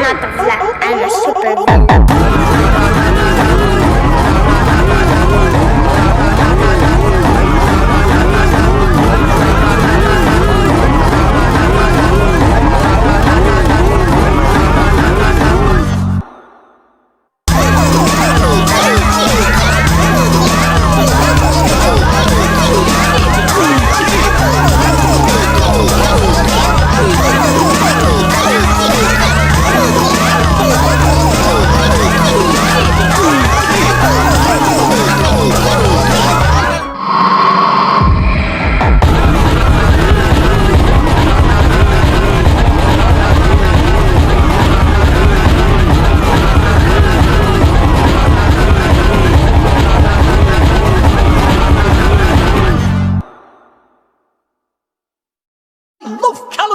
Not the flat, I'm a super.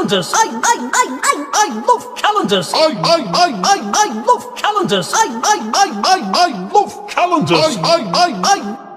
Calendars. I love calendars. I love calendars. I love calendars. I